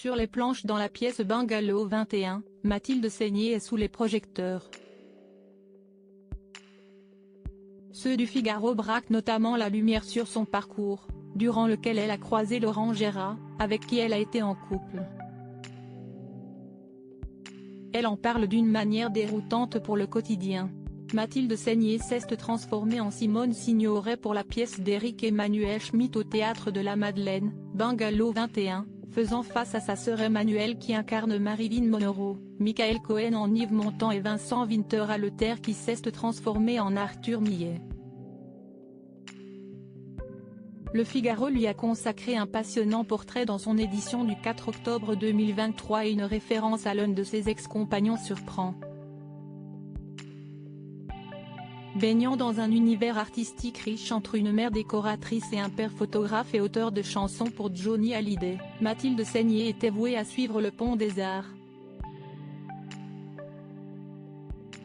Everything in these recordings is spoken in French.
Sur les planches dans la pièce Bungalow 21, Mathilde Seigner est sous les projecteurs. Ceux du Figaro braquent notamment la lumière sur son parcours, durant lequel elle a croisé Laurent Gérard, avec qui elle a été en couple. Elle en parle d'une manière déroutante pour le quotidien. Mathilde Seigner s'est transformée en Simone Signoret pour la pièce d'Éric Emmanuel Schmitt au Théâtre de la Madeleine, Bungalow 21, faisant face à sa sœur Emmanuelle qui incarne Marilyn Monroe, Michael Cohen en Yves Montand et Vincent Winter-Aleter qui s'est transformé en Arthur Millet. Le Figaro lui a consacré un passionnant portrait dans son édition du 4 octobre 2023 et une référence à l'un de ses ex-compagnons surprend. Baignant dans un univers artistique riche entre une mère décoratrice et un père photographe et auteur de chansons pour Johnny Hallyday, Mathilde Seigner était vouée à suivre le pont des arts.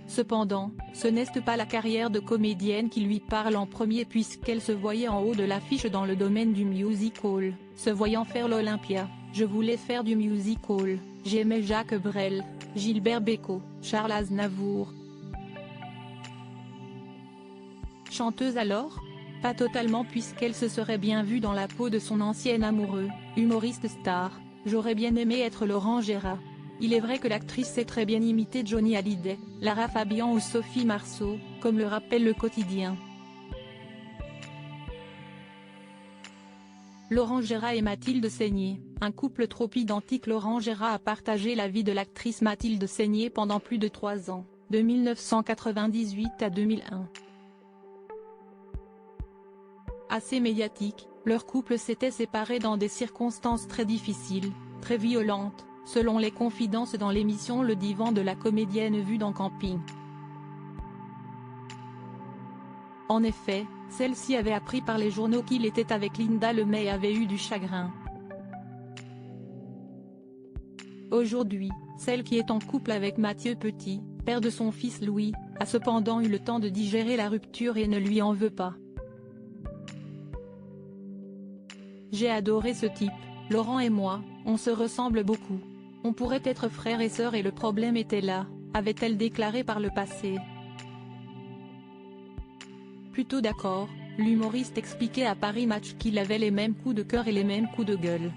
Cependant, ce n'est pas la carrière de comédienne qui lui parle en premier puisqu'elle se voyait en haut de l'affiche dans le domaine du music-hall, se voyant faire l'Olympia. Je voulais faire du music-hall, j'aimais Jacques Brel, Gilbert Bécaud, Charles Aznavour. Chanteuse alors ? Pas totalement puisqu'elle se serait bien vue dans la peau de son ancien amoureux, humoriste star. J'aurais bien aimé être Laurent Gérard. Il est vrai que l'actrice sait très bien imiter Johnny Hallyday, Lara Fabian ou Sophie Marceau, comme le rappelle le quotidien. Laurent Gérard et Mathilde Seigner, un couple trop identique. Laurent Gérard a partagé la vie de l'actrice Mathilde Seigner pendant plus de 3 ans, de 1998 à 2001. Assez médiatique, leur couple s'était séparé dans des circonstances très difficiles, très violentes, selon les confidences dans l'émission Le Divan de la comédienne vue dans Camping. En effet, celle-ci avait appris par les journaux qu'il était avec Linda Lemay et avait eu du chagrin. Aujourd'hui, celle qui est en couple avec Mathieu Petit, père de son fils Louis, a cependant eu le temps de digérer la rupture et ne lui en veut pas. J'ai adoré ce type, Laurent et moi, on se ressemble beaucoup. On pourrait être frères et sœurs et le problème était là, avait-elle déclaré par le passé. Plutôt d'accord, l'humoriste expliquait à Paris Match qu'il avait les mêmes coups de cœur et les mêmes coups de gueule.